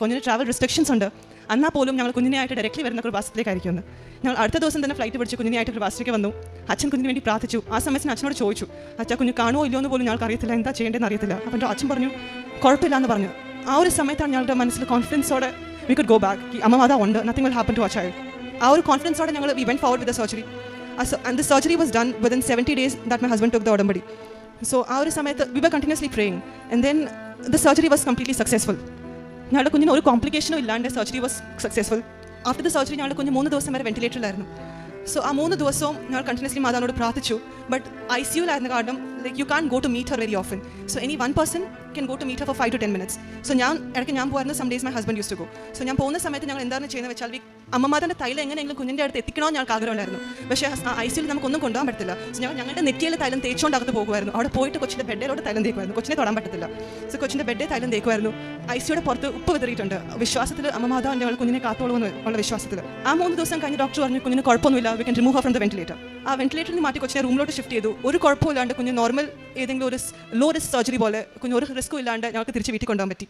കുഞ്ഞിന് travel restrictions ഉണ്ട്. എന്നാൽ പോലും ഞങ്ങൾ കുഞ്ഞിനെയായിട്ട് ഡയറക്റ്റ്ലി വരുന്ന കൃപാസത്തിലേക്കായിരിക്കും. ഞങ്ങൾ അടുത്ത ദിവസം തന്നെ ഫ്ലൈറ്റ് പിടിച്ച് കുഞ്ഞിനെയായിട്ട് കൃപാസത്തിലേക്ക് വന്നു. അച്ഛൻ കുഞ്ഞിന് വേണ്ടി പ്രാർത്ഥിച്ചു. ആ സമയത്ത് അച്ഛനോട് ചോദിച്ചു, അച്ഛാ കുഞ്ഞ് കാണുമോ ഇല്ലയോ എന്ന് പോലും ഞങ്ങൾക്ക് അറിയത്തില്ല, എന്താ ചെയ്യേണ്ടതെന്ന് അറിയത്തില്ല. അപ്പം അച്ഛൻ പറഞ്ഞു കുഴപ്പമില്ല എന്ന് പറഞ്ഞു. ആ ഒരു സമയത്താണ് ഞങ്ങളുടെ മനസ്സിൽ കോൺഫിഡൻസോടെ വി കുഡ് ഗോ ബാക്ക്. അമ്മ മാതാ ഉണ്ട്, nothing will happen to our child. ആ ഒരു കോൺഫിഡൻസോടെ ഞങ്ങൾ we went forward with the surgery. And the surgery was done within 70 days that my husband took the ഉടമ്പടി. സോ ആ ഒരു സമയത്ത് we were continuously praying and then the surgery was completely successful. ഞങ്ങളുടെ കുഞ്ഞിന് ഒരു കോംപ്ലിക്കേഷനും ഇല്ലാണ്ട് surgery was successful. After the surgery ഞങ്ങളുടെ കുഞ്ഞ് 3 ദിവസം വരെ വെന്റിലേറ്ററിലായിരുന്നു. സോ ആ 3 ദിവസവും ഞങ്ങൾ കണ്ടിന്യൂസ്ലി മാതാവിനോട് പ്രാർത്ഥിച്ചു. ബട്ട് ICUലായിരുന്ന കാരണം like you can go to meet her very often. So any one person can go to meet her for 5 to 10 minutes. So ഇടയ്ക്ക് ഞാൻ പോയിരുന്നു. Some days my husband use to go. So ഞാൻ പോകുന്ന സമയത്ത് ഞങ്ങൾ എന്താണ് ചെയ്യുന്നത് വെച്ചാൽ അമ്മമാരുടെ തൈലം എങ്ങനെയെങ്കിലും കുഞ്ഞിൻ്റെ അടുത്ത് എത്തിക്കണമെന്ന് ഞങ്ങൾക്ക് ആഗ്രഹമുണ്ടായിരുന്നു. പക്ഷേ ICUയിൽ നമുക്കൊന്നും കൊണ്ടുപോകാൻ പറ്റില്ല. സോ ഞങ്ങളുടെ നെറ്റിയിലെ തൈലം തേച്ചുകൊണ്ട് അകത്ത് പോകുമായിരുന്നു. അവിടെ പോയിട്ട് കൊച്ചിൻ്റെ ബെഡിലോട്ട് തൈലം തേക്കുമായിരുന്നു. കൊച്ചിനെ തൊടാൻ പറ്റത്തില്ല. സോ കൊച്ചിൻ്റെ ബെഡിൽ തൈലം തേക്കുമായിരുന്നു. ICUയുടെ പുറത്ത് ഉപ്പ് വിതറിയിട്ടുണ്ട്. വിശ്വാസത്തിൽ അമ്മ മാതാവ് ഞങ്ങൾ കുഞ്ഞിനെ കാത്തോളുമെന്ന് ഉള്ള വിശ്വാസത്തിൽ ആ 3 ദിവസം കഴിഞ്ഞ് ഡോക്ടർ പറഞ്ഞു കുഞ്ഞിന് കുഴപ്പമൊന്നുമില്ല, we can remove Har from the ventilator. ആ വെന്റിലേറ്ററിൽ മാറ്റി കൊച്ചിനെ റൂമിലോട്ട് ഷിഫ്റ്റ് ചെയ്തു. ഒരു കുഴപ്പമില്ലാണ്ട് കുഞ്ഞ് നോർമൽ ഏതെങ്കിലും ഒരു ലോ റിസ്ക് സർജറി പോലെ കുഞ്ഞ് ഒരു റിസ്ക്കും ഇല്ലാണ്ട് ഞങ്ങൾക്ക് തിരിച്ച് വീട്ടിൽ കൊണ്ടുപോകാൻ പറ്റി.